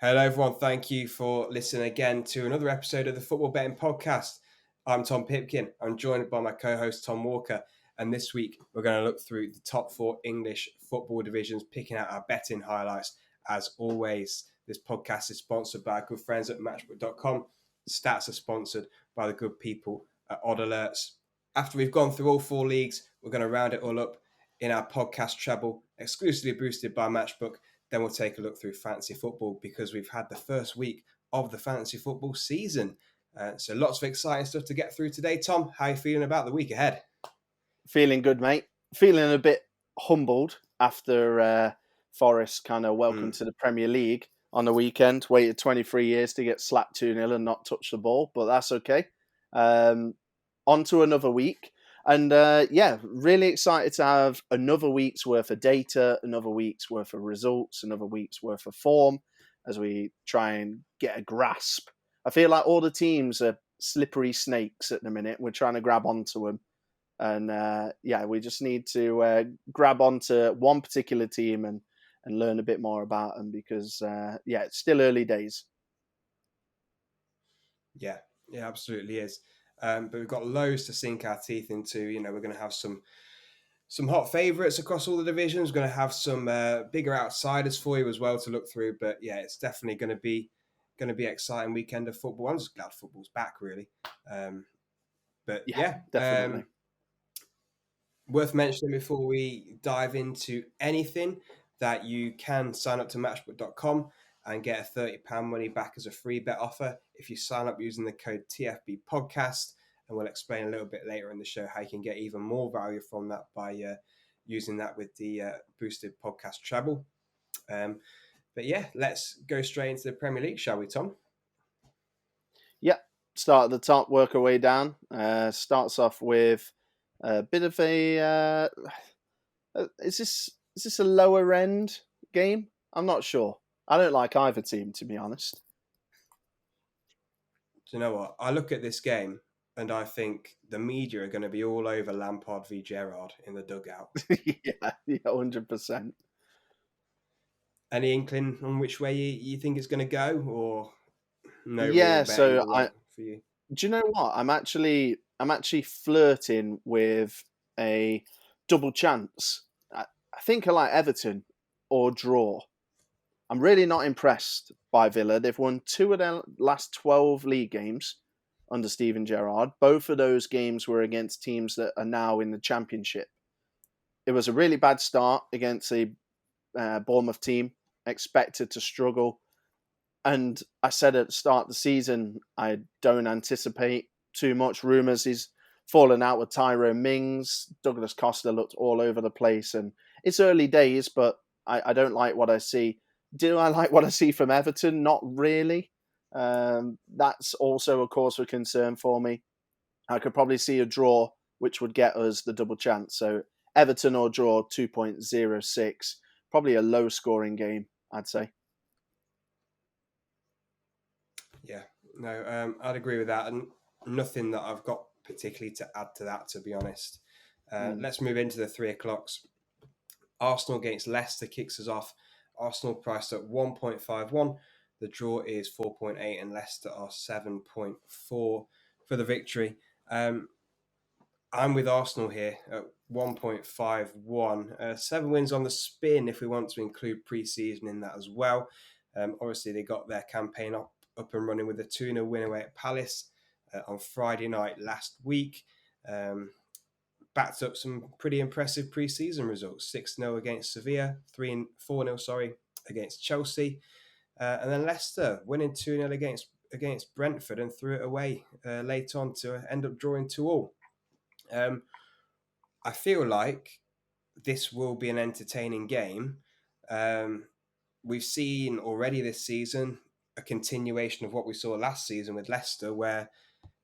Hello, everyone. Thank you for listening again to another episode of the Football Betting Podcast. I'm Tom Pipkin. I'm joined by my co-host Tom Walker, and this week we're going to look through the top 4 English football divisions, picking out our betting highlights. As always, this podcast is sponsored by our good friends at Matchbook.com. Stats are sponsored by the good people at Odd Alerts. After we've gone through all 4 leagues, we're going to round it all up in our podcast treble, exclusively boosted by Matchbook. Then we'll take a look through fantasy football because we've had the first week of the fantasy football season. So lots of exciting stuff to get through today. Tom, how are you feeling about the week ahead? Feeling good, mate. Feeling a bit humbled after Forest kind of welcome to the Premier League on the weekend. Waited 23 years to get slapped 2-0 and not touch the ball, but that's okay. On to another week. And really excited to have another week's worth of data, another week's worth of results, another week's worth of form as we try and get a grasp. I feel like all the teams are slippery snakes at the minute. We're trying to grab onto them. And we just need to grab onto one particular team and learn a bit more about them because, it's still early days. Yeah, it absolutely is. But we've got loads to sink our teeth into. We're going to have some hot favourites across all the divisions. We're going to have some bigger outsiders for you as well to look through. But yeah, it's definitely going to be an exciting weekend of football. I'm just glad football's back, really. Definitely. Worth mentioning before we dive into anything that you can sign up to Matchbook.com and get a £30 money back as a free bet offer if you sign up using the code TFB podcast. And we'll explain a little bit later in the show how you can get even more value from that by using that with the boosted podcast treble. Let's go straight into the Premier League, shall we, Tom? Yeah, start at the top, work our way down. Starts off with a bit of a... is this a lower end game? I'm not sure. I don't like either team, to be honest. Do you know what? I look at this game and I think the media are going to be all over Lampard v Gerrard in the dugout. yeah, 100%. Any inkling on which way you think it's going to go, or no? Yeah, so for you. Do you know what? I'm actually flirting with a double chance. I think I like Everton or draw. I'm really not impressed by Villa. They've won 2 of their last 12 league games under Steven Gerrard. Both of those games were against teams that are now in the Championship. It was a really bad start against a Bournemouth team, expected to struggle. And I said at the start of the season, I don't anticipate too much. Rumours he's fallen out with Tyrone Mings. Douglas Costa looked all over the place. And it's early days, but I don't like what I see. Do I like what I see from Everton? Not really. That's also a cause for concern for me. I could probably see a draw, which would get us the double chance. So Everton or draw 2.06. Probably a low-scoring game, I'd say. Yeah, no, I'd agree with that. And nothing that I've got particularly to add to that, to be honest. Let's move into the 3 o'clocks. Arsenal against Leicester kicks us off. Arsenal priced at 1.51. The draw is 4.8 and Leicester are 7.4 for the victory. I'm with Arsenal here at 1.51. 7 wins on the spin if we want to include pre-season in that as well. Obviously, they got their campaign up and running with a 2-0 win away at Palace on Friday night last week. Backed up some pretty impressive pre-season results. 6-0 against Sevilla, 4-0 against Chelsea. And then Leicester winning 2-0 against Brentford and threw it away late on to end up drawing 2-2. I feel like this will be an entertaining game. We've seen already this season a continuation of what we saw last season with Leicester, where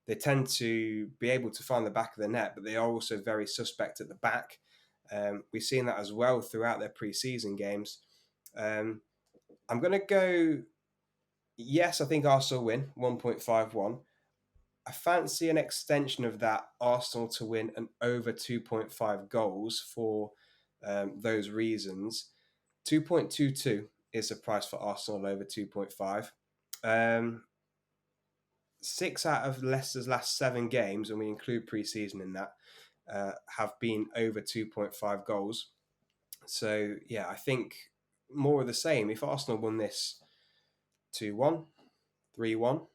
they tend to be able to find the back of the net, but they are also very suspect at the back. We've seen that as well throughout their pre-season games. I'm going to go, yes, I think Arsenal win, 1.51. I fancy an extension of that, Arsenal to win and over 2.5 goals for those reasons. 2.22 is the price for Arsenal over 2.5. 6 out of Leicester's last 7 games, and we include pre-season in that, have been over 2.5 goals. So, yeah, I think more of the same. If Arsenal won this 2-1, 3-1,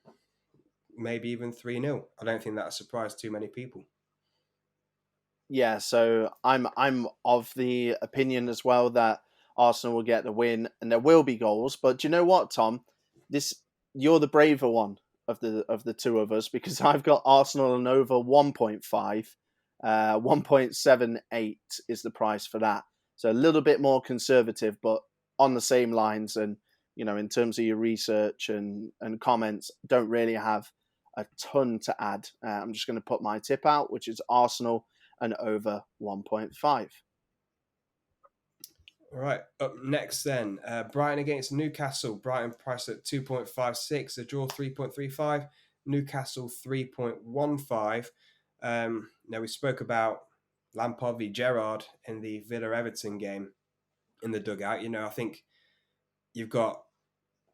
maybe even 3-0, I don't think that surprised too many people. Yeah, so I'm of the opinion as well that Arsenal will get the win and there will be goals. But do you know what, Tom? You're the braver one of the two of us, because I've got Arsenal and over 1.5. 1.78 is the price for that. So a little bit more conservative, but on the same lines. And, in terms of your research and comments, don't really have a ton to add. I'm just going to put my tip out, which is Arsenal and over 1.5. All right, up next then, Brighton against Newcastle. Brighton priced at 2.56, a draw 3.35, Newcastle 3.15. Now, we spoke about Lampard v Gerrard in the Villa-Everton game in the dugout. I think you've got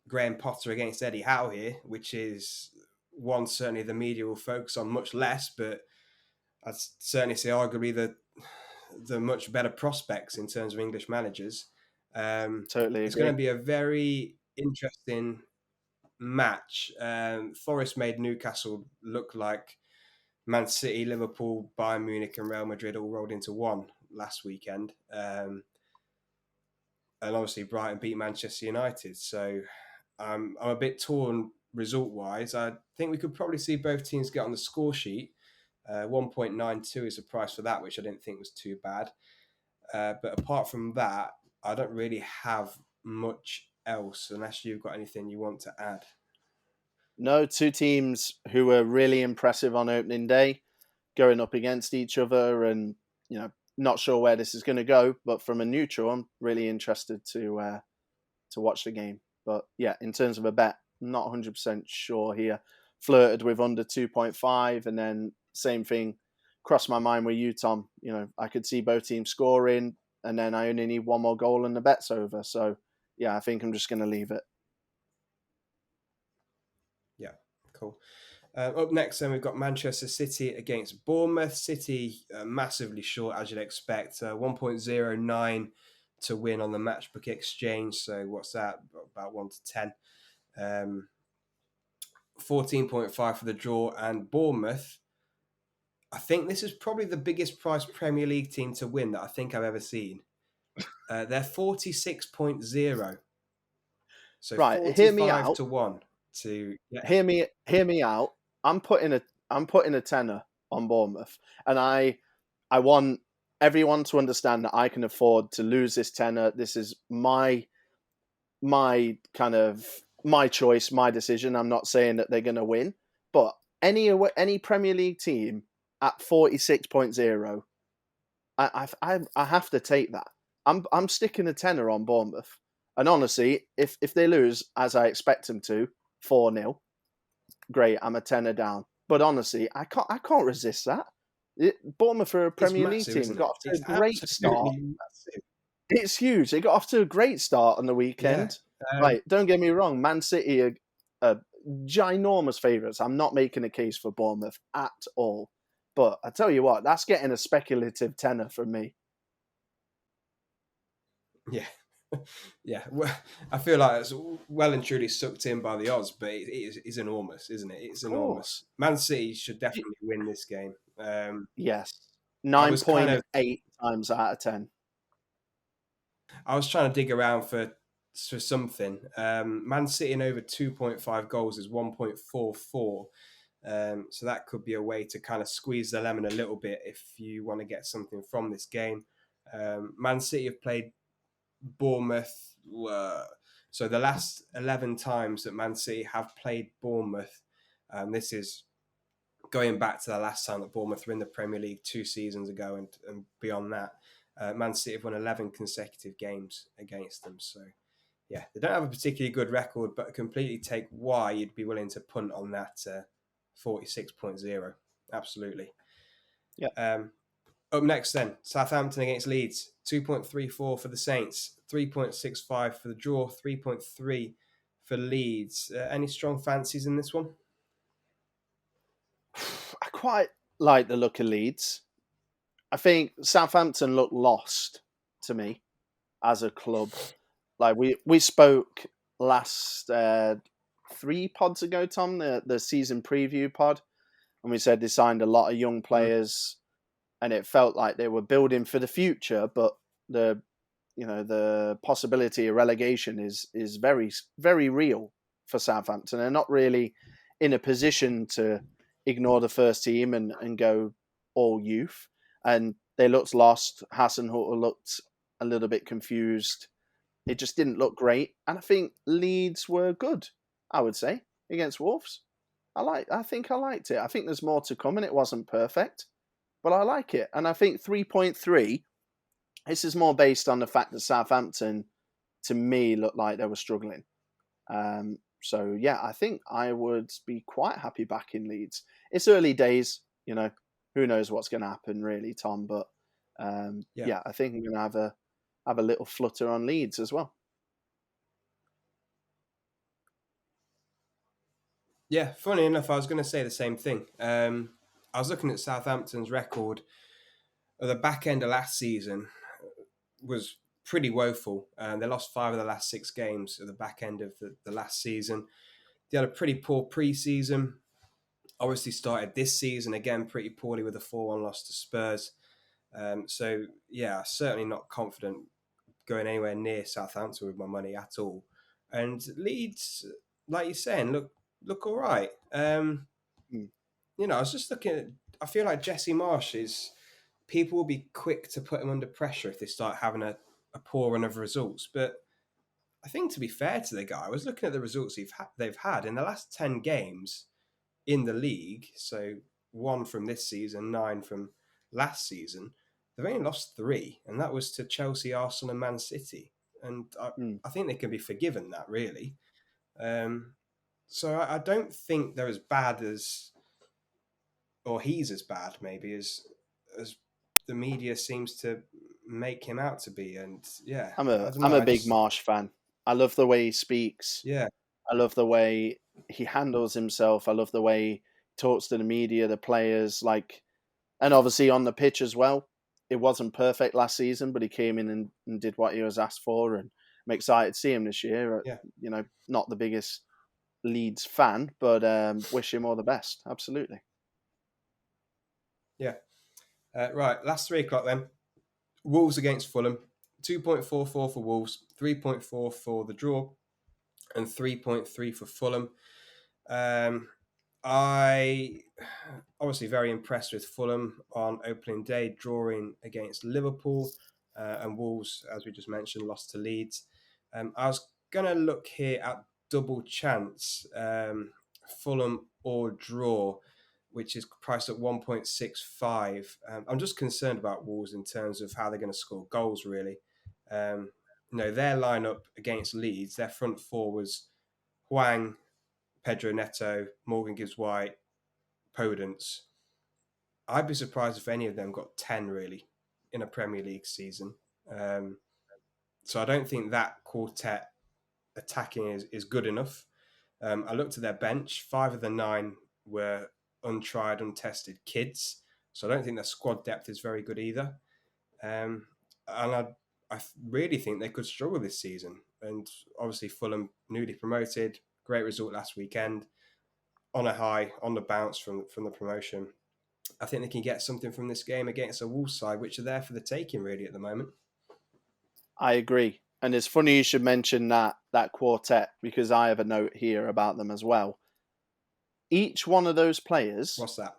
Graham Potter against Eddie Howe here, which is one certainly the media will focus on much less, but I'd certainly say arguably the much better prospects in terms of English managers. Totally agree. It's going to be a very interesting match. Forest made Newcastle look like Man City, Liverpool, Bayern Munich and Real Madrid all rolled into one last weekend. And obviously Brighton beat Manchester United. So I'm a bit torn result-wise. I think we could probably see both teams get on the score sheet. 1.92 is the price for that, which I didn't think was too bad. But apart from that, I don't really have much else, unless you've got anything you want to add. No, two teams who were really impressive on opening day, going up against each other, and not sure where this is going to go. But from a neutral, I'm really interested to watch the game. But yeah, in terms of a bet, not 100% sure here. Flirted with under 2.5, and then same thing crossed my mind with you, Tom. I could see both teams scoring, and then I only need one more goal and the bet's over. So yeah, I think I'm just going to leave it. Yeah, cool. Up next, then, we've got Manchester City against Bournemouth. City massively short, as you'd expect. 1.09 to win on the Matchbook exchange. So what's that? About 1 to 10. 14.5 for the draw. And Bournemouth, I think this is probably the biggest priced Premier League team to win that I think I've ever seen. They're 46.0. So right, 45 hear me out. to 1 to hear me out. I'm putting a tenner on Bournemouth, and I want everyone to understand that I can afford to lose this tenner. This is my kind of my choice, my decision. I'm not saying that they're going to win, but any Premier League team at 46.0, I have to take that. I'm sticking a tenner on Bournemouth, and honestly, if they lose as I expect them to, 4-0, great. I'm a tenner down. But honestly, I can't resist that. Bournemouth are a Premier League team. Got off to a great start. Massive. It's huge. They got off to a great start on the weekend. Yeah. Right, don't get me wrong. Man City are ginormous favourites. I'm not making a case for Bournemouth at all. But I tell you what, that's getting a speculative tenner from me. Yeah. Yeah, well, I feel like it's well and truly sucked in by the odds, but it's enormous, isn't it? It's enormous. Man City should definitely win this game. Yes, 9.8 times out of 10. I was trying to dig around for something. Man City in over 2.5 goals is 1.44. So that could be a way to kind of squeeze the lemon a little bit if you want to get something from this game. Man City have played Bournemouth. So the last 11 times that Man City have played Bournemouth, this is going back to the last time that Bournemouth were in the Premier League 2 seasons ago and beyond that. Man City have won 11 consecutive games against them. So, yeah, they don't have a particularly good record, but completely take why you'd be willing to punt on that 46.0. Absolutely. Yeah. Up next then, Southampton against Leeds. 2.34 for the Saints, 3.65 for the draw, 3.3 for Leeds. Any strong fancies in this one? I quite like the look of Leeds. I think Southampton look lost to me as a club. Like we spoke last 3 pods ago, Tom, the season preview pod, and we said they signed a lot of young players, and it felt like they were building for the future. But the possibility of relegation is very, very real for Southampton. They're not really in a position to ignore the first team and go all youth. And they looked lost. Hasenhuttl looked a little bit confused. It just didn't look great. And I think Leeds were good, I would say, against Wolves. I think I liked it. I think there's more to come, and it wasn't perfect, but I like it. And I think 3.3, this is more based on the fact that Southampton, to me, looked like they were struggling. So, yeah, I think I would be quite happy back in Leeds. It's early days, who knows what's going to happen, really, Tom. But, yeah, I think I'm going to have a little flutter on Leeds as well. Yeah, funny enough, I was going to say the same thing. I was looking at Southampton's record at the back end of last season was pretty woeful. They lost 5 of the last 6 games at the back end of the last season. They had a pretty poor pre-season. Obviously started this season again pretty poorly with a 4-1 loss to Spurs. So, yeah, certainly not confident going anywhere near Southampton with my money at all. And Leeds, like you're saying, look all right. I was just looking at, I feel like Jesse Marsh is, people will be quick to put him under pressure if they start having a poor run of results. But I think, to be fair to the guy, I was looking at the results they've had in the last 10 games in the league. So 1 from this season, 9 from last season. They've only lost 3, and that was to Chelsea, Arsenal, and Man City. And I think they can be forgiven that, really. So I don't think they're as bad as, or he's as bad, maybe, as the media seems to make him out to be. And yeah, I'm I don't know. a big Marsh fan. I love the way he speaks. Yeah. I love the way he handles himself. I love the way he talks to the media, the players, and obviously on the pitch as well. It wasn't perfect last season, but he came in and did what he was asked for, and I'm excited to see him this year. Yeah. Not the biggest Leeds fan, but wish him all the best. Absolutely. Yeah. Right, last 3 o'clock then. Wolves against Fulham. 2.44 for Wolves, 3.4 for the draw, and 3.3 for Fulham. I obviously very impressed with Fulham on opening day, drawing against Liverpool, and Wolves, as we just mentioned, lost to Leeds. I was going to look here at double chance, Fulham or draw, which is priced at 1.65. I'm just concerned about Wolves in terms of how they're going to score goals, really. Their lineup against Leeds, their front 4 was Hwang, Pedro Neto, Morgan Gibbs-White, Podence. I'd be surprised if any of them got 10, really, in a Premier League season. So I don't think that quartet attacking is good enough. I looked at their bench. 5 of the 9 were untried, untested kids. So I don't think their squad depth is very good either. And I really think they could struggle this season. And obviously Fulham, newly promoted, great result last weekend, on a high, on the bounce from the promotion. I think they can get something from this game against a Wolves side, which are there for the taking, really, at the moment. I agree. And it's funny you should mention that quartet, because I have a note here about them as well. Each one of those players... What's that?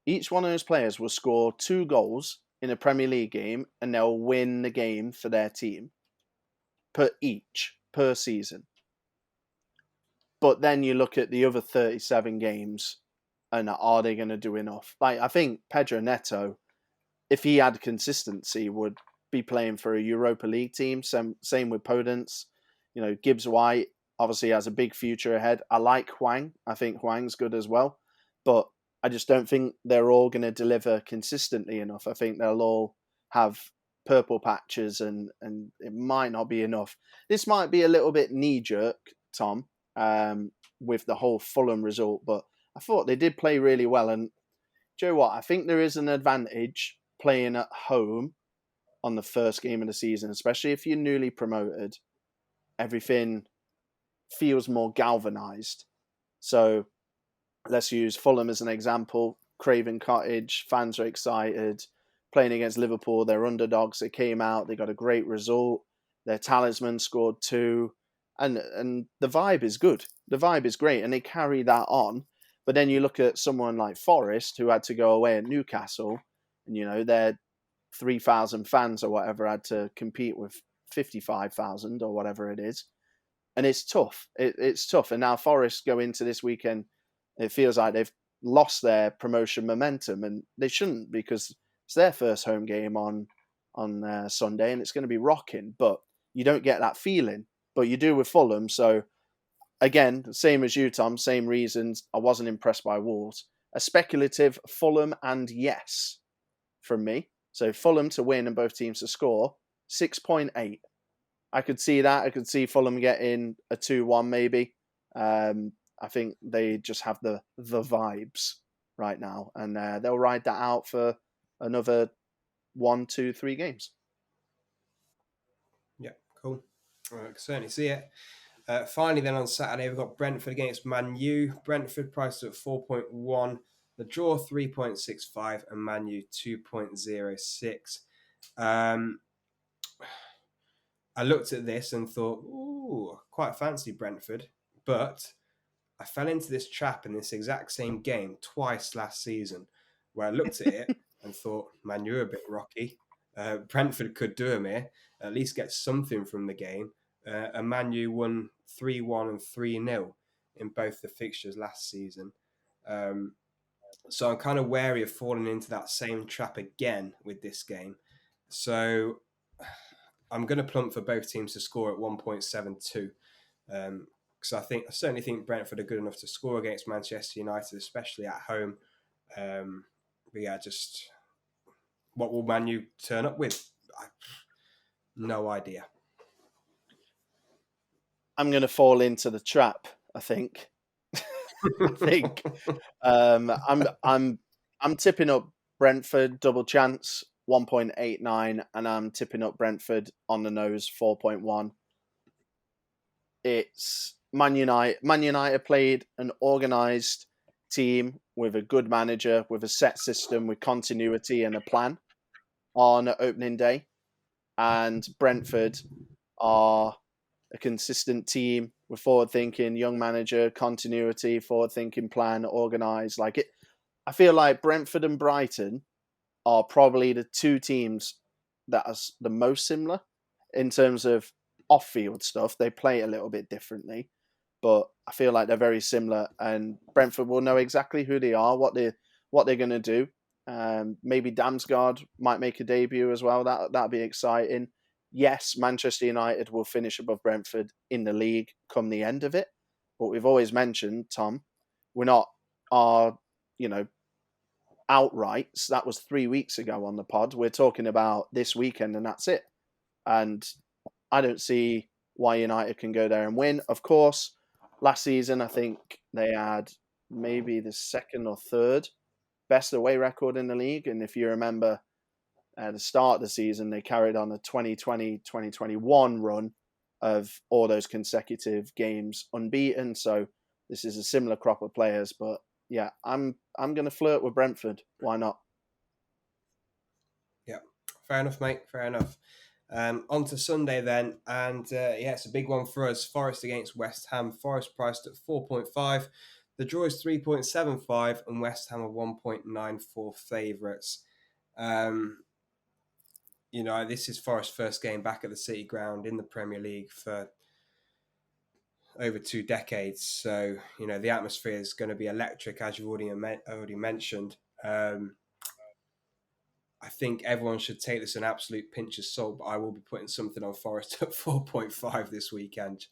Each one of those players will score 2 goals in a Premier League game, and they'll win the game for their team per season. But then you look at the other 37 games, and are they going to do enough? I think Pedro Neto, if he had consistency, would be playing for a Europa League team. Same with Podence. Gibbs-White obviously has a big future ahead. I like Hwang. I think Hwang's good as well. But I just don't think they're all going to deliver consistently enough. I think they'll all have purple patches, and it might not be enough. This might be a little bit knee-jerk, Tom, with the whole Fulham result, but I thought they did play really well. And do you know what? I think there is an advantage playing at home on the first game of the season, especially if you're newly promoted. Everything feels more galvanised. So let's use Fulham as an example. Craven Cottage, fans are excited. Playing against Liverpool, they're underdogs. They came out, they got a great result. Their talisman scored 2. And the vibe is good. The vibe is great, and they carry that on. But then you look at someone like Forest, who had to go away at Newcastle, and their 3,000 fans or whatever had to compete with 55,000 or whatever it is. And it's tough. It's tough. And now Forest go into this weekend, it feels like they've lost their promotion momentum, and they shouldn't, because it's their first home game on Sunday, and it's going to be rocking. But you don't get that feeling, but you do with Fulham. So again, same as you, Tom, same reasons. I wasn't impressed by Wolves. A speculative Fulham and yes from me. So Fulham to win and both teams to score, 6.8. I could see that. I could see Fulham getting a 2-1 maybe. I think they just have the vibes right now, and they'll ride that out for another 1, 2, 3 games. Yeah, cool. I can certainly see it. Finally, then on Saturday, we've got Brentford against Man U. Brentford priced at 4.1, the draw 3.65, and Man U 2.06. I looked at this and thought, ooh, quite fancy Brentford, but I fell into this trap in this exact same game twice last season, where I looked at it and thought, man, you're a bit rocky. Brentford could do them here, at least get something from the game. And Man U won 3-1 and 3-0 in both the fixtures last season. So I'm kind of wary of falling into that same trap again with this game. So I'm going to plump for both teams to score at 1.72. Because I certainly think Brentford are good enough to score against Manchester United, especially at home. But yeah, just what will Man U turn up with? No idea. I'm going to fall into the trap, I think. I'm tipping up Brentford double chance 1.89, and I'm tipping up Brentford on the nose 4.1. It's Man United. Man United played an organised team with a good manager, with a set system, with continuity and a plan on opening day. And Brentford are a consistent team with forward-thinking, young manager, continuity, forward-thinking plan, organised. I feel like Brentford and Brighton are probably the 2 teams that are the most similar in terms of off-field stuff. They play a little bit differently, but I feel like they're very similar, and Brentford will know exactly who they are, what they're going to do. Maybe Damsgaard might make a debut as well. That'd be exciting. Yes, Manchester United will finish above Brentford in the league come the end of it, but we've always mentioned, Tom, we're not outrights. That was 3 weeks ago on the pod. We're talking about this weekend, and that's it. And I don't see why United can go there and win. Of course, last season, I think they had maybe the second or third best away record in the league. And if you remember at the start of the season, they carried on a 2020-2021 run of all those consecutive games unbeaten. So this is a similar crop of players. But yeah, I'm going to flirt with Brentford. Why not? Yeah, fair enough, mate. Fair enough. On to Sunday then, and it's a big one for us. Forest against West Ham. Forest priced at 4.5. The draw is 3.75, and West Ham are 1.94 favourites. This is Forest's first game back at the City Ground in the Premier League for over 2 decades. So, the atmosphere is going to be electric, as you've already mentioned. I think everyone should take this an absolute pinch of salt, but I will be putting something on Forest at 4.5 this weekend,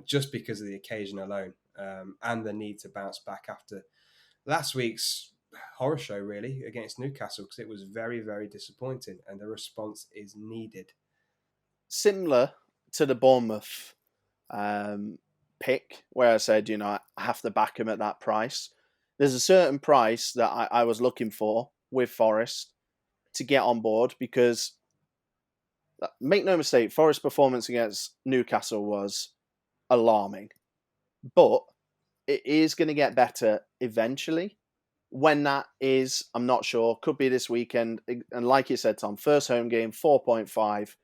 just because of the occasion alone, and the need to bounce back after last week's horror show really against Newcastle because it was very, very disappointing, and the response is needed. Similar to the Bournemouth pick, where I said, I have to back him at that price. There's a certain price that I was looking for with Forest to get on board because, make no mistake, Forest's performance against Newcastle was alarming. But it is going to get better eventually. When that is, I'm not sure. Could be this weekend. And like you said, Tom, first home game, 4.5.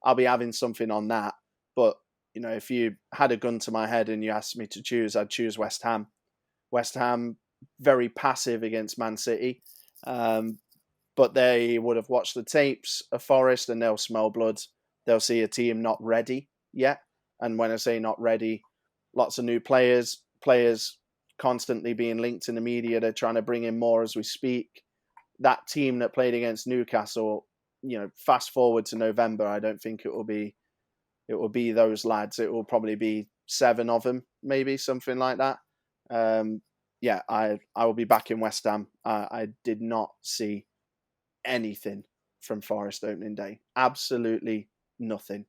I'll be having something on that. But, if you had a gun to my head and you asked me to choose, I'd choose West Ham. West Ham, very passive against Man City. But they would have watched the tapes of Forest and they'll smell blood. They'll see a team not ready yet. And when I say not ready, lots of new players constantly being linked in the media. They're trying to bring in more as we speak. That team that played against Newcastle, fast forward to November, I don't think it will be those lads. It will probably be 7 of them, maybe something like that. I will be back in West Ham. I did not see anything from Forest opening day. Absolutely nothing.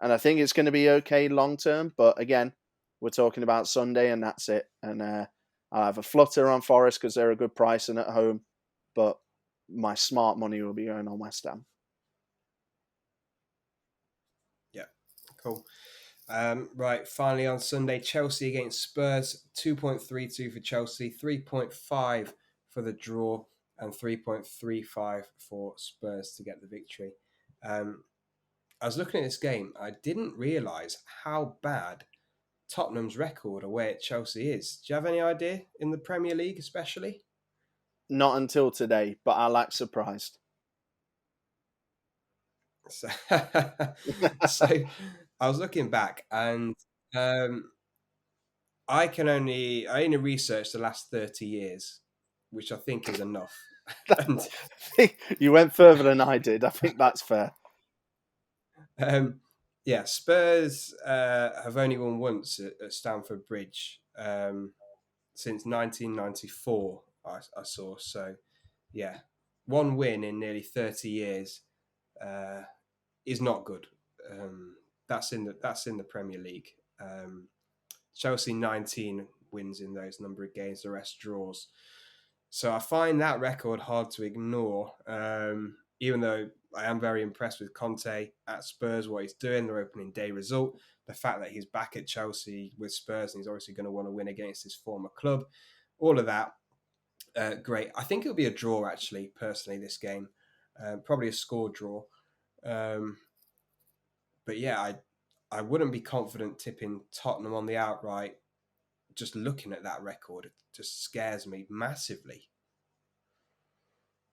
And I think it's going to be okay long term. But again, we're talking about Sunday and that's it. And I have a flutter on Forest because they're a good price and at home. But my smart money will be going on West Ham. Yeah, cool. Right, finally on Sunday, Chelsea against Spurs, 2.32 for Chelsea, 3.5 for the draw, and 3.35 for Spurs to get the victory. I was looking at this game. I didn't realise how bad Tottenham's record away at Chelsea is. Do you have any idea in the Premier League especially? Not until today, but I like surprised. So, so I was looking back and I only researched the last 30 years, which I think is enough. And, you went further than I did. I think that's fair. Spurs have only won once at Stamford Bridge since 1994, I saw. So, yeah, one win in nearly 30 years is not good. That's in the Premier League. Chelsea 19 wins in those number of games, the rest draws. So I find that record hard to ignore, even though I am very impressed with Conte at Spurs, what he's doing, their opening day result, the fact that he's back at Chelsea with Spurs and he's obviously going to want to win against his former club. All of that, great. I think it'll be a draw, actually, personally, this game. Probably a score draw. But yeah, I wouldn't be confident tipping Tottenham on the outright. Just looking at that record, it just scares me massively.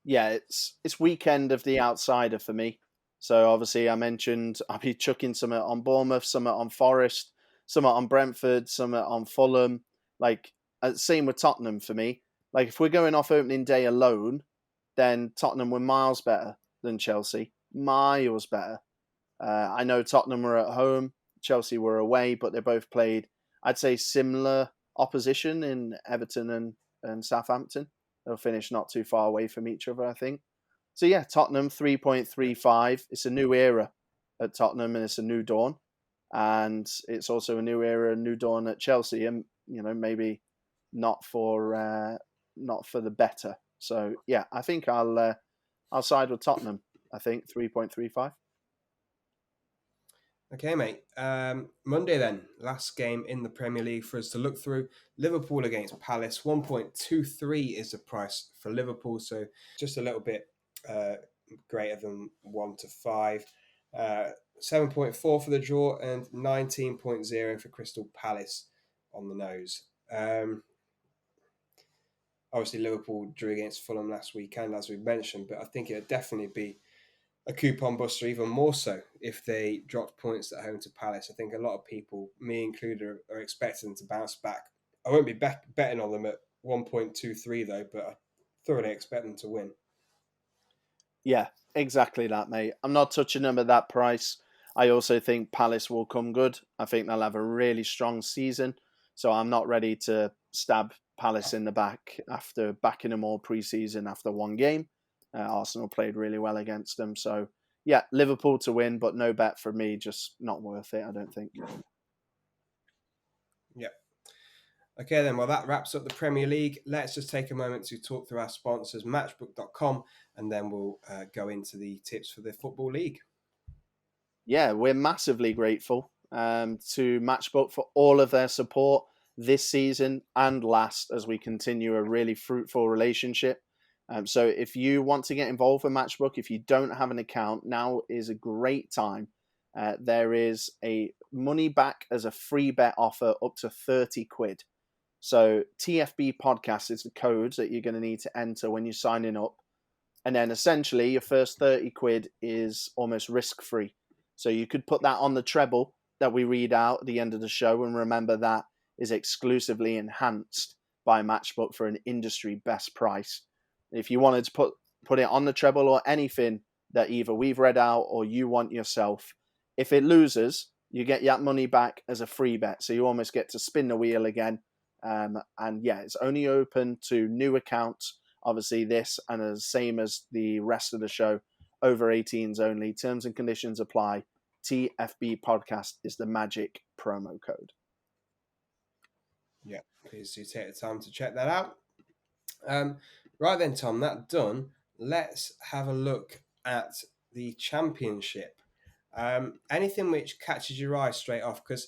Yeah, it's weekend of the outsider for me. So obviously I mentioned I'll be chucking some on Bournemouth, some on Forest, some on Brentford, some on Fulham. Like, same with Tottenham for me. Like, if we're going off opening day alone, then Tottenham were miles better than Chelsea. Miles better. I know Tottenham were at home, Chelsea were away, but they both played, I'd say, similar opposition in Everton and Southampton. They'll finish not too far away from each other, I think. So yeah, Tottenham 3.35. It's a new era at Tottenham and it's a new dawn. And it's also a new era, a new dawn at Chelsea, and maybe not for the better. So yeah, I think I'll side with Tottenham. I think 3.35. Okay, mate. Monday then, last game in the Premier League for us to look through. Liverpool against Palace, 1.23 is the price for Liverpool, so just a little bit greater than 1 to 5. 7.4 for the draw and 19.0 for Crystal Palace on the nose. Obviously, Liverpool drew against Fulham last weekend, as we mentioned, but I think it would definitely be a coupon buster, even more so if they dropped points at home to Palace. I think a lot of people, me included, are expecting them to bounce back. I won't be betting on them at 1.23 though, but I thoroughly expect them to win. Yeah, exactly that, mate. I'm not touching them at that price. I also think Palace will come good. I think they'll have a really strong season. So I'm not ready to stab Palace in the back after backing them all pre-season after one game. Arsenal played really well against them. So, yeah, Liverpool to win, but no bet for me. Just not worth it, I don't think. Yeah. Okay, then. Well, that wraps up the Premier League. Let's just take a moment to talk through our sponsors, Matchbook.com, and then we'll go into the tips for the Football League. Yeah, we're massively grateful to Matchbook for all of their support this season and last as we continue a really fruitful relationship. So if you want to get involved with Matchbook, if you don't have an account, now is a great time. There is a money back as a free bet offer up to 30 quid. So TFB podcast is the code that you're going to need to enter when you're signing up. And then essentially your first 30 quid is almost risk-free. So you could put that on the treble that we read out at the end of the show. And remember, that is exclusively enhanced by Matchbook for an industry best price. If you wanted to put it on the treble or anything that either we've read out or you want yourself, if it loses, you get that money back as a free bet. So you almost get to spin the wheel again. And yeah, it's only open to new accounts. Obviously, this and the same as the rest of the show, over 18s only. Terms and conditions apply. TFB podcast is the magic promo code. Yeah, please do take the time to check that out. Right then, Tom, that done. Let's have a look at the Championship. Anything which catches your eye straight off? Because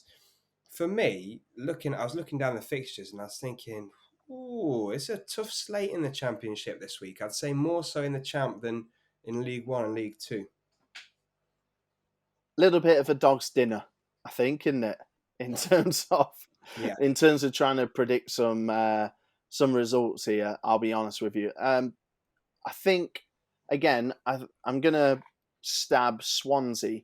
for me, I was looking down the fixtures and I was thinking, ooh, it's a tough slate in the Championship this week. I'd say more so in the Champ than in League One and League Two. Little bit of a dog's dinner, I think, isn't it? In terms of trying to predict some results here. I'll be honest with you. I think again, I'm gonna stab Swansea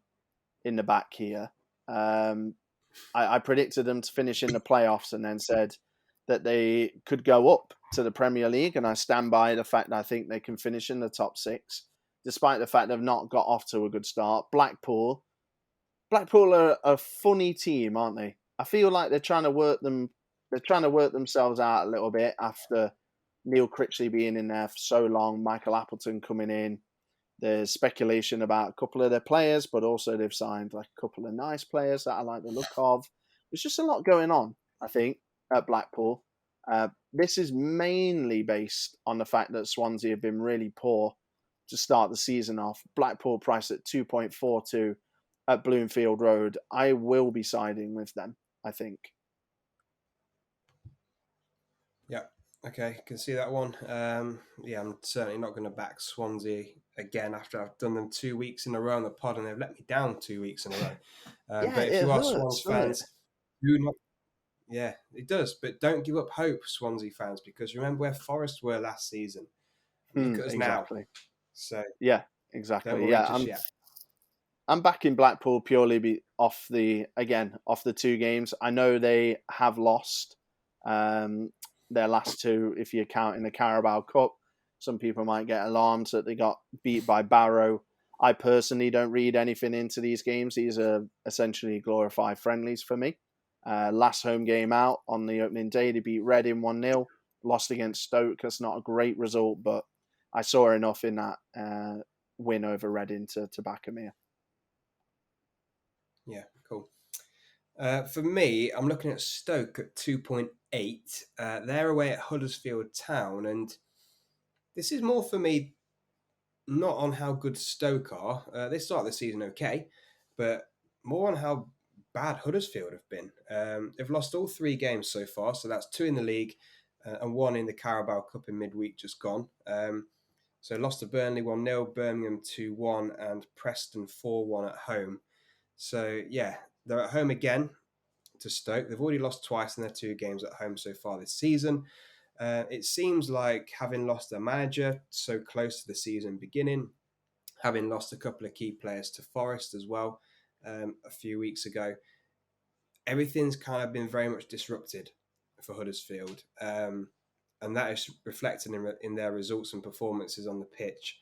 in the back here. I predicted them to finish in the playoffs and then said that they could go up to the Premier League, and I stand by the fact that I think they can finish in the top six, despite the fact they've not got off to a good start. Blackpool are a funny team, aren't they? I feel like they're trying to work themselves out a little bit after Neil Critchley being in there for so long, Michael Appleton coming in. There's speculation about a couple of their players, but also they've signed like a couple of nice players that I like the look of. There's just a lot going on, I think, at Blackpool. This is mainly based on the fact that Swansea have been really poor to start the season off. Blackpool priced at 2.42 at Bloomfield Road. I will be siding with them, I think. Yeah. Okay, can see that one. I'm certainly not going to back Swansea again after I've done them 2 weeks in a row on the pod, and they've let me down 2 weeks in a row. But if you are Swans fans, do not. Yeah, it does. But don't give up hope, Swansea fans, because remember where Forest were last season. Look at us exactly. now. So yeah, exactly. Don't worry just yet. I'm backing Blackpool purely off the 2 games. I know they have lost their last 2, if you count in the Carabao Cup. Some people might get alarmed that they got beat by Barrow. I personally don't read anything into these games. These are essentially glorified friendlies for me. Last home game out on the opening day, they beat Reading 1-0. Lost against Stoke. That's not a great result, but I saw enough in that win over Reading to back them here. Yeah, cool. For me, I'm looking at Stoke at 2.8. They're away at Huddersfield Town, and this is more for me not on how good Stoke are. They start the season okay, but more on how bad Huddersfield have been. They've lost all 3 games so far, so that's 2 in the league and 1 in the Carabao Cup in midweek just gone. So lost to Burnley 1-0, Birmingham 2-1, and Preston 4-1 at home. So yeah, they're at home again to Stoke. They've already lost twice in their 2 games at home so far this season. It seems like having lost their manager so close to the season beginning, having lost a couple of key players to Forest as well a few weeks ago, everything's kind of been very much disrupted for Huddersfield. And that is reflected in their results and performances on the pitch.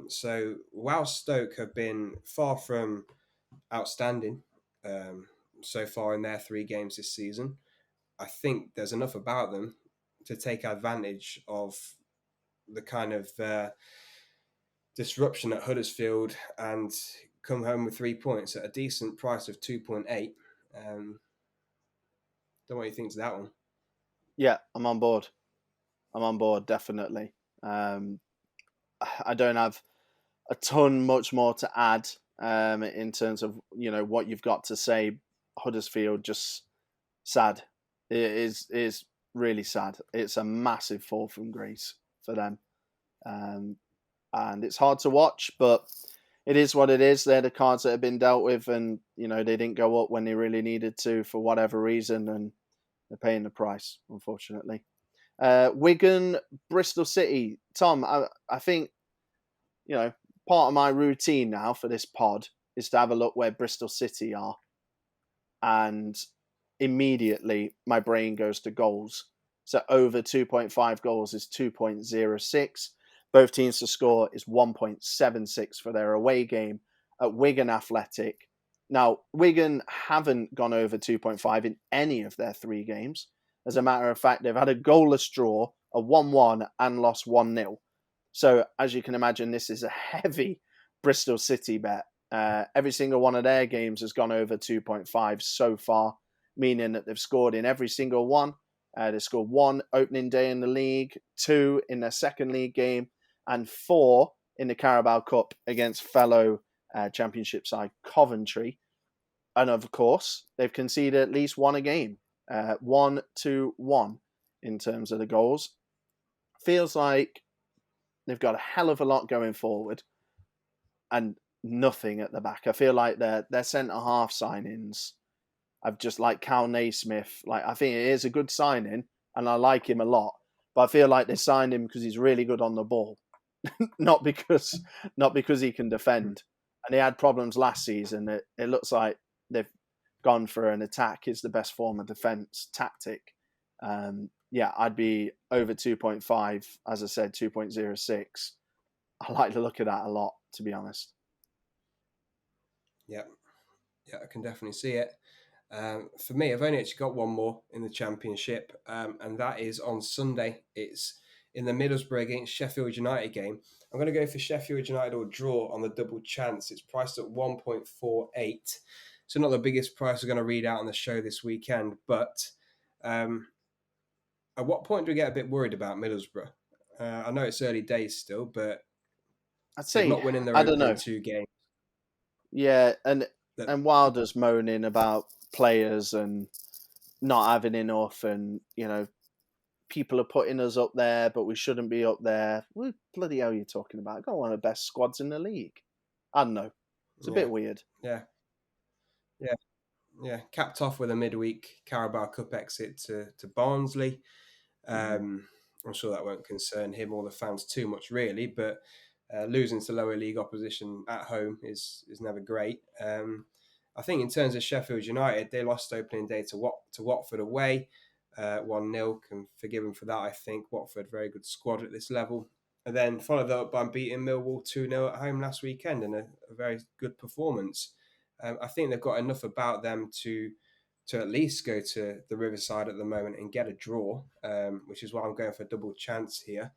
So while Stoke have been far from outstanding so far in their 3 games this season, I think there's enough about them to take advantage of the kind of disruption at Huddersfield and come home with 3 points at a decent price of 2.8. Don't know what you think to that one. Yeah, I'm on board. Definitely. I don't have a ton much more to add in terms of what you've got to say. Huddersfield, just sad. It is really sad. It's a massive fall from grace for them, and it's hard to watch, but it is what it is. They're the cards that have been dealt with, and they didn't go up when they really needed to for whatever reason, and they're paying the price, unfortunately. Wigan, Bristol City. Tom, I think part of my routine now for this pod is to have a look where Bristol City are, and immediately my brain goes to goals. So over 2.5 goals is 2.06. Both teams to score is 1.76 for their away game at Wigan Athletic. Now, Wigan haven't gone over 2.5 in any of their 3 games. As a matter of fact, they've had a goalless draw, a 1-1, and lost 1-0. So, as you can imagine, this is a heavy Bristol City bet. Every single one of their games has gone over 2.5 so far, meaning that they've scored in every single one. They scored 1 opening day in the league, 2 in their second league game, and 4 in the Carabao Cup against fellow Championship side Coventry. And of course, they've conceded at least 1 a game, 1-1 in terms of the goals. Feels like they've got a hell of a lot going forward and nothing at the back. I feel like their centre-half signings, I've just like Cal Naismith. Like, I think it is a good signing and I like him a lot, but I feel like they signed him because he's really good on the ball, not because he can defend. And he had problems last season. It looks like they've gone for an attack is the best form of defence tactic. I'd be over 2.5. As I said, 2.06. I like the look of that a lot, to be honest. Yeah, I can definitely see it. For me, I've only actually got one more in the Championship, and that is on Sunday. It's in the Middlesbrough against Sheffield United game. I'm going to go for Sheffield United or draw on the double chance. It's priced at 1.48. So not the biggest price we're going to read out on the show this weekend, but at what point do we get a bit worried about Middlesbrough? I know it's early days still, but I'd say not winning their I don't know. opening 2 games. Yeah, and Wilder's moaning about players and not having enough, and people are putting us up there, but we shouldn't be up there. What bloody hell are you talking about? Got one of the best squads in the league. I don't know. It's a bit weird. Yeah. Capped off with a midweek Carabao Cup exit to Barnsley. I'm sure that won't concern him or the fans too much, really, but losing to lower league opposition at home is never great. I think in terms of Sheffield United, they lost opening day to Watford away, 1-0. Can forgive them for that, I think. Watford, very good squad at this level. And then followed that up by beating Millwall 2-0 at home last weekend in a very good performance. I think they've got enough about them to at least go to the Riverside at the moment and get a draw, which is why I'm going for a double chance here.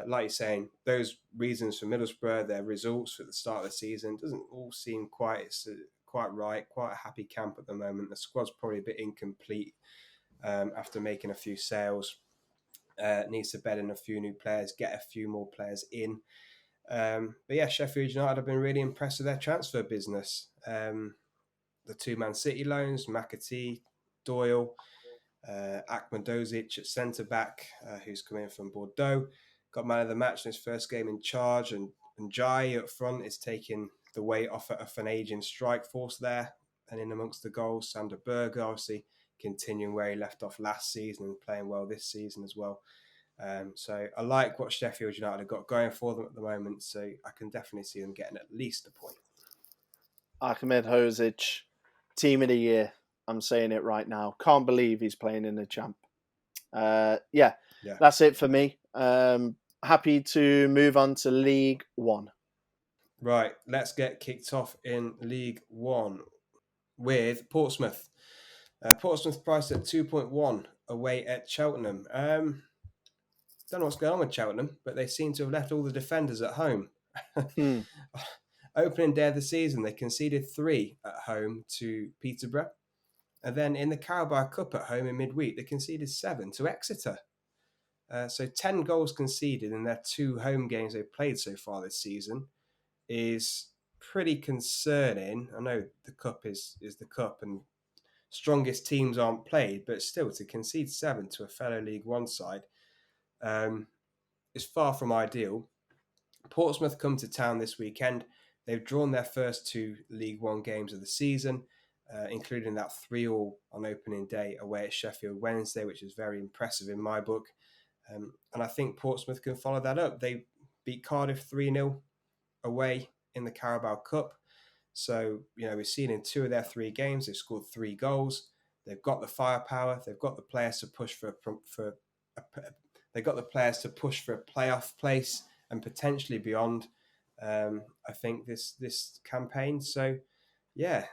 Like you're saying, those reasons for Middlesbrough, their results at the start of the season, doesn't all seem quite right, quite a happy camp at the moment. The squad's probably a bit incomplete after making a few sales. Needs to bed in a few new players, get a few more players in. But yeah, Sheffield United have been really impressed with their transfer business. The 2 Man City loans, McAtee, Doyle, Akmadozic at centre-back, who's come in from Bordeaux. Got man of the match in his first game in charge, and Jai up front is taking the weight off of an aging strike force there. And in amongst the goals, Sander Berger, obviously continuing where he left off last season and playing well this season as well. So I like what Sheffield United have got going for them at the moment, so I can definitely see them getting at least a point. Akmadozic, team of the year. I'm saying it right now. Can't believe he's playing in the champ. Yeah, that's it for me. Happy to move on to League One. Right, let's get kicked off in League One with Portsmouth. Portsmouth priced at 2.1 away at Cheltenham. don't know what's going on with Cheltenham, but they seem to have left all the defenders at home. Hmm. Opening day of the season, they conceded 3 at home to Peterborough. And then in the Carabao Cup at home in midweek, they conceded 7 to Exeter. So 10 goals conceded in their 2 home games they've played so far this season is pretty concerning. I know the Cup is the Cup and strongest teams aren't played, but still to concede 7 to a fellow League One side is far from ideal. Portsmouth come to town this weekend. They've drawn their first 2 League One games of the season, including that 3-3 on opening day away at Sheffield Wednesday, which is very impressive in my book. And I think Portsmouth can follow that up. They beat Cardiff 3-0 away in the Carabao Cup. So, we've seen in 2 of their 3 games, they've scored 3 goals. They've got the firepower. They've got the players to push for they've got the players to push for a playoff place and potentially beyond. I think this campaign. So, yeah,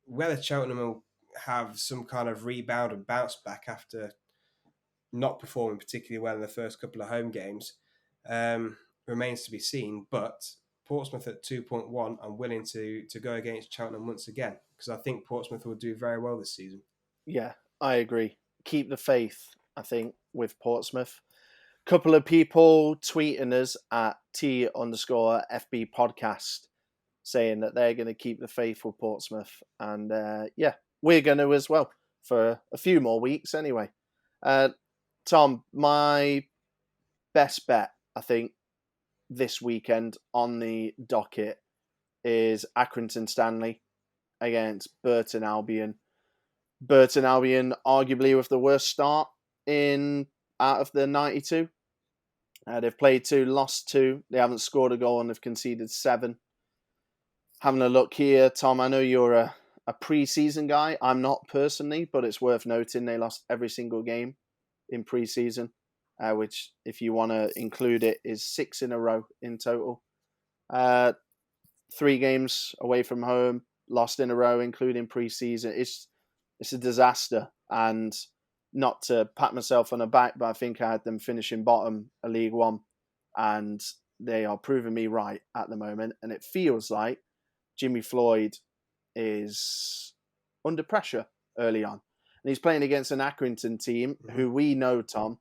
whether Cheltenham will have some kind of rebound and bounce back after not performing particularly well in the first couple of home games remains to be seen. But Portsmouth at 2.1, I'm willing to go against Cheltenham once again because I think Portsmouth will do very well this season. Yeah, I agree. Keep the faith, I think, with Portsmouth. Couple of people tweeting us at T_FB podcast saying that they're going to keep the faith with Portsmouth. And we're going to as well for a few more weeks anyway. Tom, my best bet, I think, this weekend on the docket is Accrington Stanley against Burton Albion. Burton Albion arguably with the worst start out of the 92. They've played 2, lost 2. They haven't scored a goal and they've conceded 7. Having a look here, Tom, I know you're a pre-season guy. I'm not personally, but it's worth noting they lost every single game in pre-season, which, if you want to include it, is 6 in a row in total. 3 games away from home, lost in a row, including pre-season. It's a disaster. And not to pat myself on the back, but I think I had them finishing bottom of League One, and they are proving me right at the moment. And it feels like Jimmy Floyd is under pressure early on. And he's playing against an Accrington team who we know, Tom,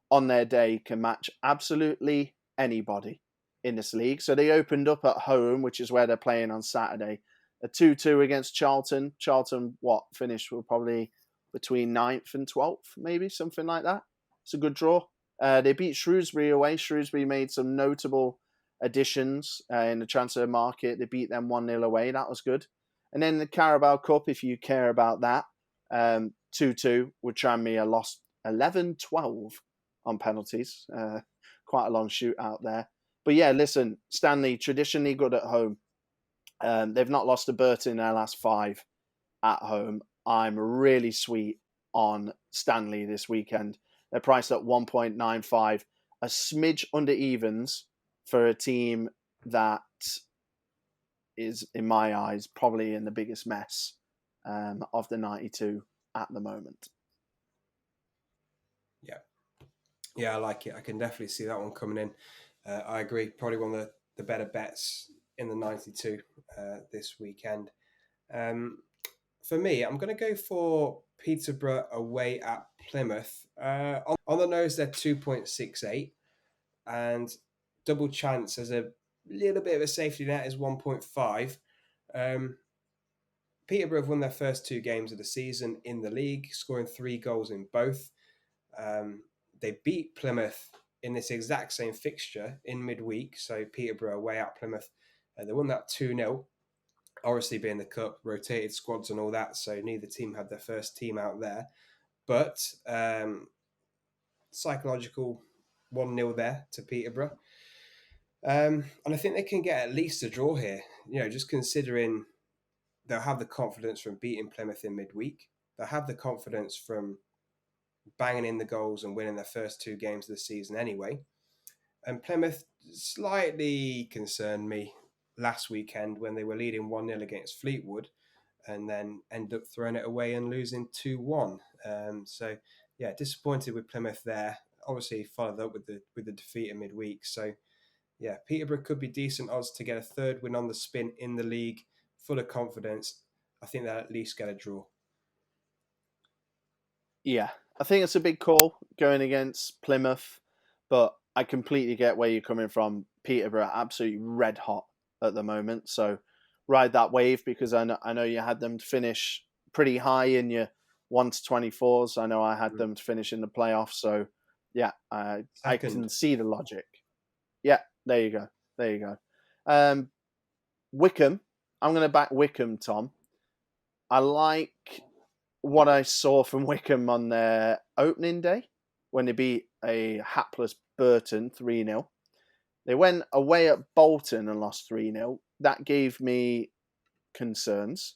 on their day can match absolutely anybody in this league. So they opened up at home, which is where they're playing on Saturday, a 2-2 against Charlton. Charlton, finished with probably between 9th and 12th, maybe, something like that. It's a good draw. They beat Shrewsbury away. Shrewsbury made some notable additions in the transfer market. They beat them 1-0 away. That was good. And then the Carabao Cup, if you care about that, 2-2 with Tranmere lost 11-12 on penalties. Quite a long shootout there. But yeah, listen, Stanley, traditionally good at home. They've not lost to Burton in their last 5 at home. I'm really sweet on Stanley this weekend. They're priced at 1.95, a smidge under evens for a team that is, in my eyes, probably in the biggest mess of the 92 at the moment. Yeah, I like it. I can definitely see that one coming in. I agree. Probably one of the better bets in the 92 this weekend. For me, I'm going to go for Peterborough away at Plymouth. On the nose, they're 2.68, and double chance as a little bit of a safety net is 1.5. Peterborough have won their first 2 games of the season in the league, scoring 3 goals in both. They beat Plymouth in this exact same fixture in midweek, so Peterborough away at Plymouth. They won that 2-0. Obviously being the cup, rotated squads and all that, so neither team had their first team out there. But psychological 1-0 there to Peterborough. And I think they can get at least a draw here, just considering they'll have the confidence from beating Plymouth in midweek. They'll have the confidence from banging in the goals and winning their first 2 games of the season anyway. And Plymouth slightly concerned me last weekend when they were leading 1-0 against Fleetwood and then end up throwing it away and losing 2-1. So, yeah, disappointed with Plymouth there. obviously followed up with the defeat in midweek. So yeah, Peterborough could be decent odds to get a third win on the spin in the league. Full of confidence. I think they'll at least get a draw. Yeah, I think it's a big call going against Plymouth, but I completely get where you're coming from. Peterborough are absolutely red hot at the moment, so ride that wave because I know you had them to finish pretty high in your 1 to 24s. I know I had them to finish in the playoffs, so yeah, I can see the logic. Yeah, there you go. There you go. Wickham, I'm going to back Wickham, Tom. I like what I saw from Wickham on their opening day when they beat a hapless Burton 3-0. They went away at Bolton and lost 3-0. That gave me concerns.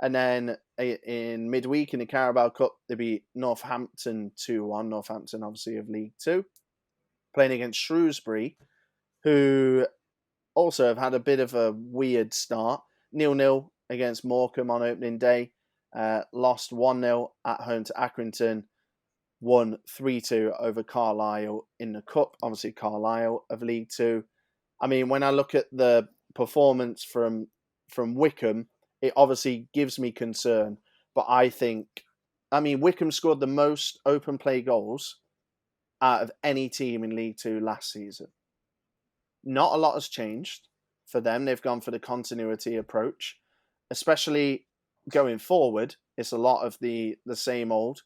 And then in midweek in the Carabao Cup, they beat Northampton 2-1. Northampton, obviously, of League Two. Playing against Shrewsbury, who also have had a bit of a weird start. 0-0 against Morecambe on opening day. Lost 1-0 at home to Accrington. Won 3-2 over Carlisle in the Cup. Obviously, Carlisle of League Two. I mean, when I look at the performance from Wickham, it obviously gives me concern. But Wickham scored the most open play goals out of any team in League Two last season. Not a lot has changed for them. They've gone for the continuity approach, especially going forward. It's a lot of the same old.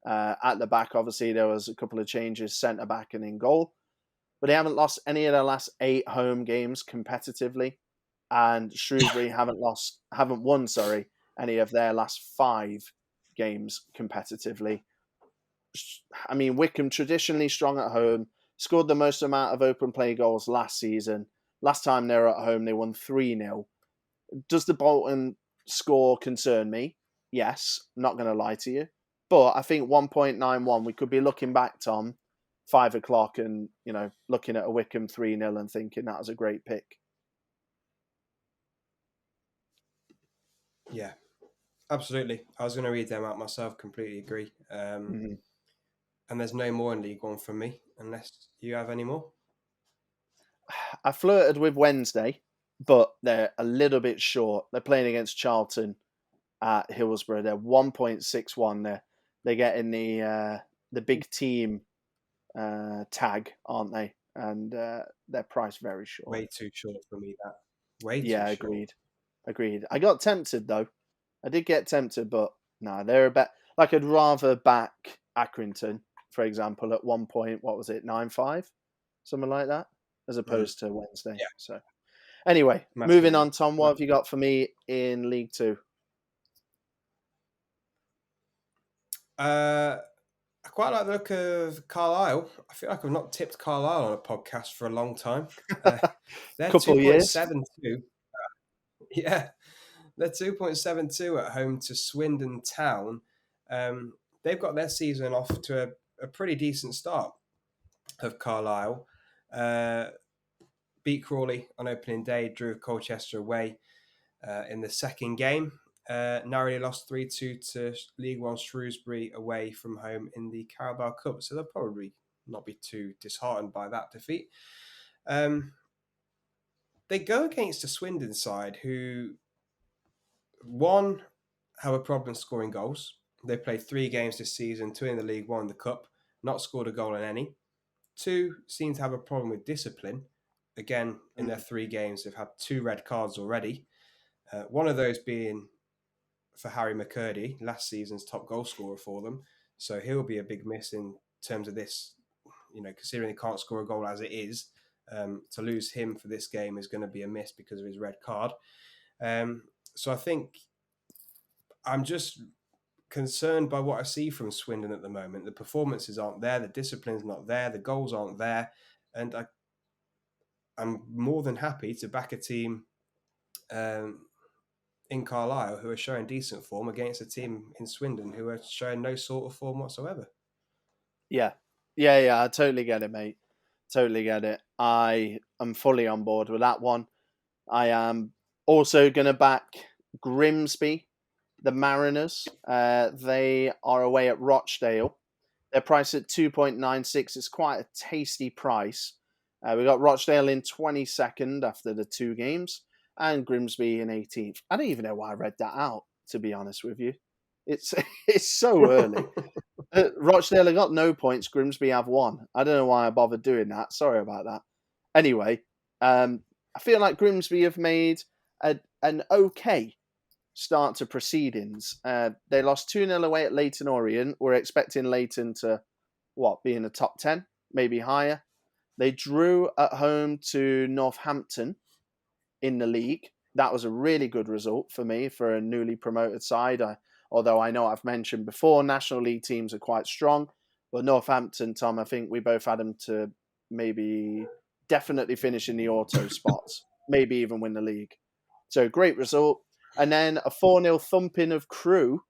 At the back, obviously, there was a couple of changes, centre back and in goal. But they haven't lost any of their last 8 home games competitively. And Shrewsbury haven't won any of their last 5 games competitively. I mean, Wickham traditionally strong at home, scored the most amount of open play goals last season. Last time they were at home, they won 3-0. Does the Bolton score concern me? Yes, I'm not going to lie to you. But I think 1.91, we could be looking back, Tom, 5 o'clock and, looking at a Wickham 3-0 and thinking that was a great pick. Yeah, absolutely. I was going to read them out myself, completely agree. And there's no more in League One for me, unless you have any more. I flirted with Wednesday, but they're a little bit short. They're playing against Charlton at Hillsborough. They're 1.61. They're getting the big team tag, aren't they? And they're priced very short. Way too short for me, that. Way too short. Agreed. I got tempted, though. I did get tempted, but no, they're a bit... Like, I'd rather back Accrington, for example, at 1.95? Something like that, as opposed to Wednesday. Yeah. So, anyway, moving on, Tom, what have you got for me in League Two? I quite like the look of Carlisle. I feel like I've not tipped Carlisle on a podcast for a long time. They're couple 2.72. Yeah, they're 2.72 at home to Swindon Town. They've got their season off to a pretty decent start of Carlisle. Beat Crawley on opening day, drew Colchester away in the second game. Narrowly lost 3-2 to League One Shrewsbury away from home in the Carabao Cup. So they'll probably not be too disheartened by that defeat. They go against a Swindon side who, one, have a problem scoring goals. They played 3 games this season, 2 in the League, 1 in the Cup, not scored a goal in any. 2, seem to have a problem with discipline. Again, in their 3 games, they've had 2 red cards already. One of those being for Harry McCurdy, last season's top goal scorer for them. So he'll be a big miss in terms of this, considering he can't score a goal as it is. To lose him for this game is going to be a miss because of his red card. So I think I'm just concerned by what I see from Swindon at the moment. The performances aren't there, the discipline's not there, the goals aren't there, and I'm more than happy to back a team in Carlisle who are showing decent form against a team in Swindon who are showing no sort of form whatsoever. Yeah, I totally get it, mate. Totally get it. I am fully on board with that one. I am also going to back Grimsby, the Mariners. They are away at Rochdale. They're priced at 2.96. It's quite a tasty price. We got Rochdale in 22nd after the 2 games, and Grimsby in 18th. I don't even know why I read that out, to be honest with you. It's so early. Rochdale have got no points. Grimsby have 1. I don't know why I bothered doing that. Sorry about that. Anyway, I feel like Grimsby have made an okay start to proceedings. They lost 2-0 away at Leyton Orient. We're expecting Leyton to, be in the top 10, maybe higher. They drew at home to Northampton in the league. That was a really good result for me for a newly promoted side. Although I know I've mentioned before, National League teams are quite strong. But Northampton, Tom, I think we both had them to maybe definitely finish in the auto spots, maybe even win the league. So great result. And then a 4-0 thumping of Crewe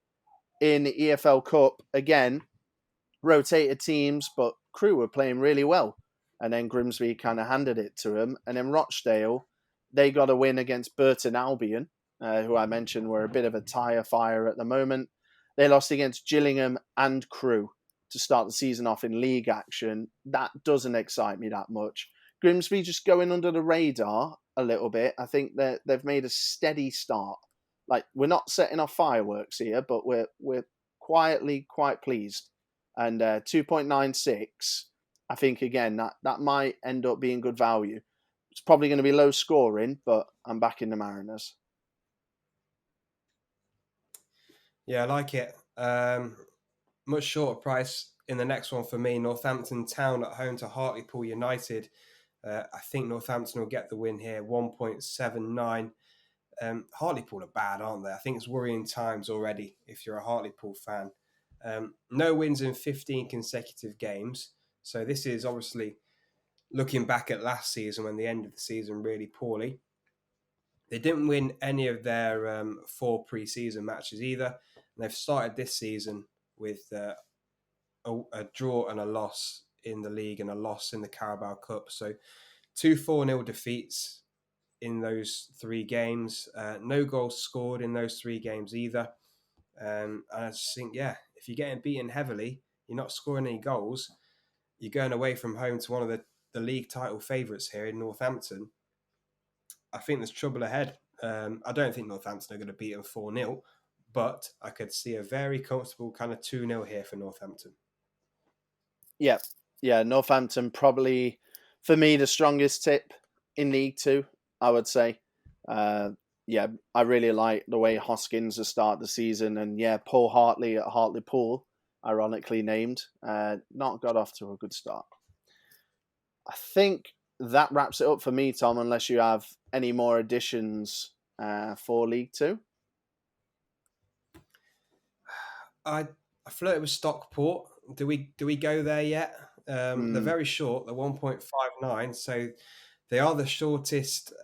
in the EFL Cup. Again, rotated teams, but Crewe were playing really well. And then Grimsby kind of handed it to them. And then Rochdale, they got a win against Burton Albion, who I mentioned were a bit of a tyre fire at the moment. They lost against Gillingham and Crewe to start the season off in league action. That doesn't excite me that much. Grimsby just going under the radar a little bit. I think that they've made a steady start. Like, we're not setting off fireworks here, but we're quietly quite pleased. And 2.96, I think, again, that might end up being good value. It's probably going to be low scoring, but I'm backing the Mariners. Yeah, I like it. Much shorter price in the next one for me. Northampton Town at home to Hartlepool United. I think Northampton will get the win here, 1.79. Hartlepool are bad, aren't they? I think it's worrying times already if you're a Hartlepool fan. No wins in 15 consecutive games. So this is obviously looking back at last season when they ended the season really poorly. They didn't win any of their 4 pre-season matches either. And they've started this season with a draw and a loss in the league and a loss in the Carabao Cup. So 2 4-0 defeats in those 3 games. No goals scored in those 3 games either. And I just think, if you're getting beaten heavily, you're not scoring any goals, you're going away from home to one of the league title favourites here in Northampton. I think there's trouble ahead. I don't think Northampton are going to beat them 4-0, but I could see a very comfortable kind of 2-0 here for Northampton. Yeah, Northampton probably, for me, the strongest tip in League 2, I would say. I really like the way Hoskins has started the season. And Paul Hartley at Hartlepool, ironically named, not got off to a good start. I think that wraps it up for me, Tom, unless you have any more additions for League 2. I flirted with Stockport. Do we go there yet? They're very short. They're 1.59, so they are the shortest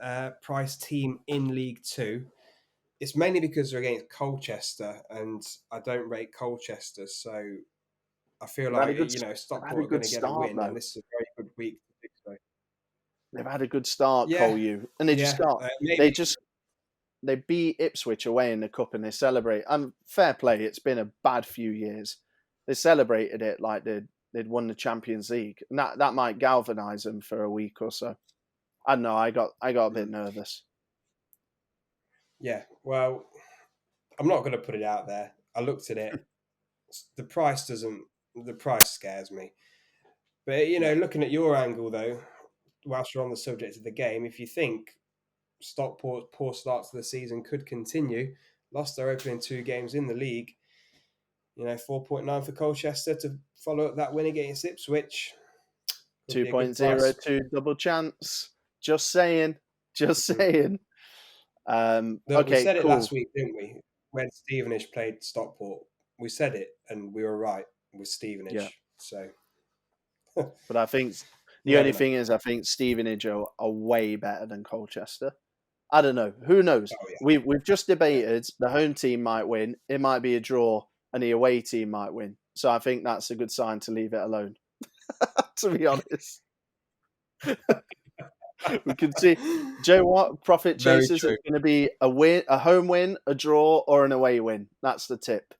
price team in League 2. It's mainly because they're against Colchester, and I don't rate Colchester, so I feel like Stockport are going to get a win, and this is a very good week to do so. They've had a good start, Cole. And they just got they beat Ipswich away in the cup, and they celebrate. Fair play. It's been a bad few years. They celebrated it like they'd won the Champions League, and that might galvanise them for a week or so. I don't know. I got a bit nervous. Yeah, well, I'm not going to put it out there. I looked at it. The price scares me. But, looking at your angle, though, whilst you're on the subject of the game, if you think Stockport's poor start to the season could continue, lost their opening 2 games in the league, 4.9 for Colchester to follow up that win against Ipswich. 2.02 double chance. Just saying. We said it last week, didn't we? When Stevenage played Stockport, we said it, and we were right with Stevenage. Yeah. So, but I think the only thing is, I think Stevenage are way better than Colchester. I don't know. Who knows? Oh, yeah. We've just debated the home team might win. It might be a draw, and the away team might win. So I think that's a good sign to leave it alone. To be honest. We can see, Joe, what profit chasers is going to be a home win, a draw, or an away win. That's the tip.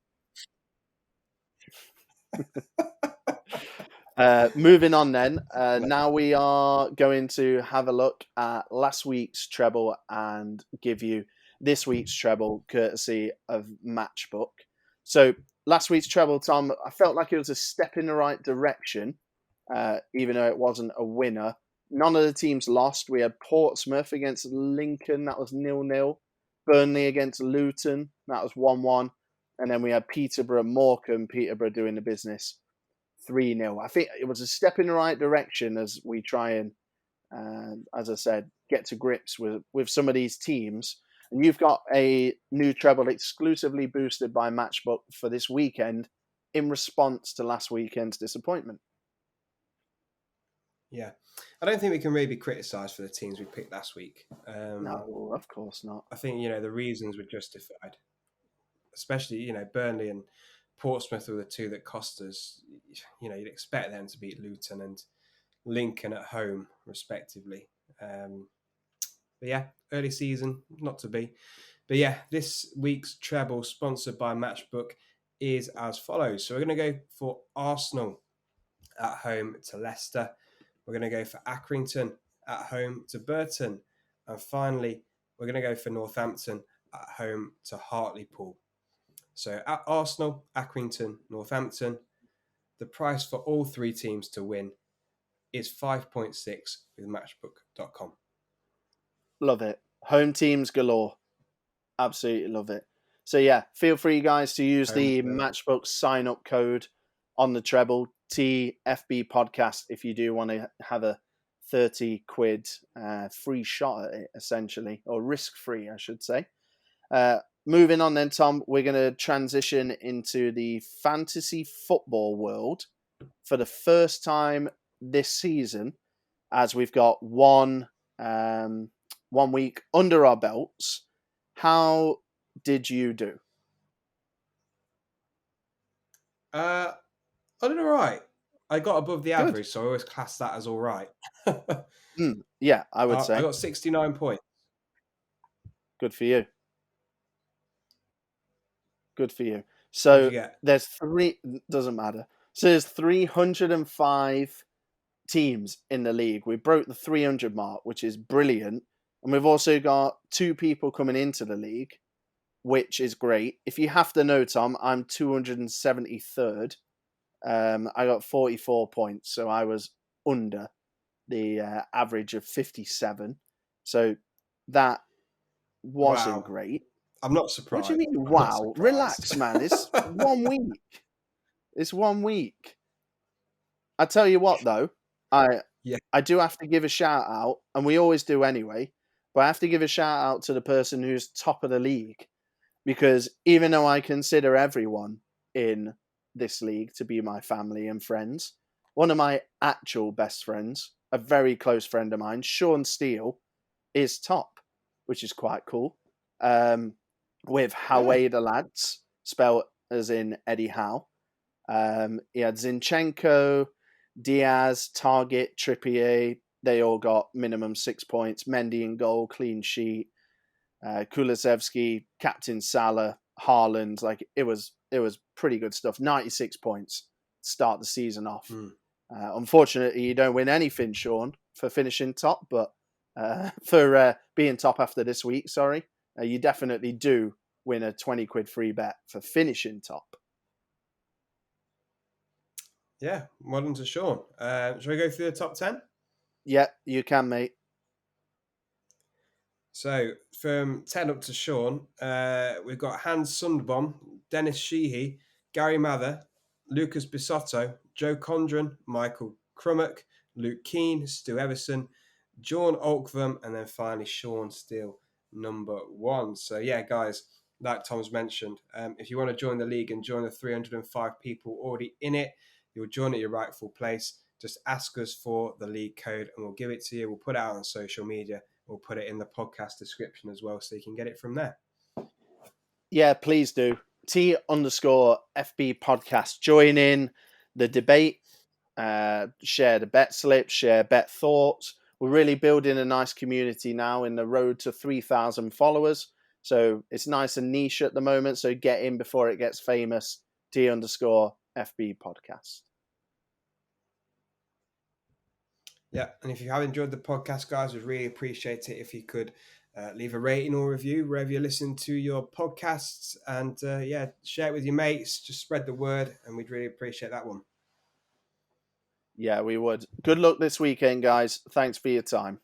Moving on then. Now we are going to have a look at last week's treble and give you this week's treble courtesy of Matchbook. So last week's treble, Tom, I felt like it was a step in the right direction, even though it wasn't a winner. None of the teams lost. We had Portsmouth against Lincoln, that was 0-0. Burnley against Luton, that was 1-1. And then we had Peterborough, Morecambe, Peterborough doing the business, 3-0. I think it was a step in the right direction as we try and, as I said, get to grips with some of these teams. And you've got a new treble exclusively boosted by Matchbook for this weekend in response to last weekend's disappointment. Yeah. I don't think we can really be criticised for the teams we picked last week. No, of course not. I think, the reasons were justified. Especially, Burnley and Portsmouth were the two that cost us. You'd expect them to beat Luton and Lincoln at home, respectively. But yeah, early season, not to be. But yeah, this week's treble, sponsored by Matchbook, is as follows. So we're going to go for Arsenal at home to Leicester. We're going to go for Accrington at home to Burton. And finally, we're going to go for Northampton at home to Hartlepool. So at Arsenal, Accrington, Northampton, the price for all three teams to win is 5.6 with matchbook.com. Love it. Home teams galore. Absolutely love it. So yeah, feel free guys to use the Matchbook sign-up code on the treble, TFB podcast, if you do want to have a 30 quid free shot at it, essentially, or risk-free, I should say. Moving on then, Tom, we're going to transition into the fantasy football world for the first time this season, as we've got one week under our belts. How did you do? I did all right. I got above the Good. average, so I always class that as all right. Yeah, I would say. I got 69 points. Good for you. Good for you. So there's doesn't matter. So there's 305 teams in the league. We broke the 300 mark, which is brilliant. And we've also got 2 people coming into the league, which is great. If you have to know, Tom, I'm 273rd. I got 44 points, so I was under the average of 57. So that wasn't great. I'm not surprised. What do you mean, wow? Relax, man. It's 1 week. It's 1 week. I tell you what, though, I do have to give a shout out, and we always do anyway, but I have to give a shout out to the person who's top of the league, because even though I consider everyone in this league to be my family and friends, one of my actual best friends, a very close friend of mine, Sean Steele, is top, which is quite cool. With Howe the lads, spelled as in Eddie Howe. He had Zinchenko, Diaz, Target, Trippier. They all got minimum 6 points. Mendy in goal, clean sheet. Kulusevski, Captain Salah, Haaland. Like it was pretty good stuff. 96 points to start the season off. Unfortunately, you don't win anything, Sean, for finishing top, but for being top after this week, sorry. You definitely do win a 20 quid free bet for finishing top. Yeah, well done to Sean. Shall we go through the top 10? Yeah, you can, mate. So, from 10 up to Sean, we've got Hans Sundbom, Dennis Sheehy, Gary Mather, Lucas Bisotto, Joe Condren, Michael Crummock, Luke Keane, Stu Everson, John Oakvam, and then finally Sean Steele, number 1. So, yeah, guys, like Tom's mentioned, if you want to join the league and join the 305 people already in it, you'll join at your rightful place. Just ask us for the league code and we'll give it to you. We'll put it out on social media. We'll put it in the podcast description as well so you can get it from there. Yeah, please do. T_FB podcast. Join in the debate. Share the bet slips. Share bet thoughts. We're really building a nice community now in the road to 3,000 followers. So it's nice and niche at the moment. So get in before it gets famous. T_FB FB podcast. Yeah, and if you have enjoyed the podcast, guys, we'd really appreciate it if you could leave a rating or review wherever you listen to your podcasts, and share it with your mates. Just spread the word, and we'd really appreciate that one. Yeah, we would. Good luck this weekend, guys. Thanks for your time.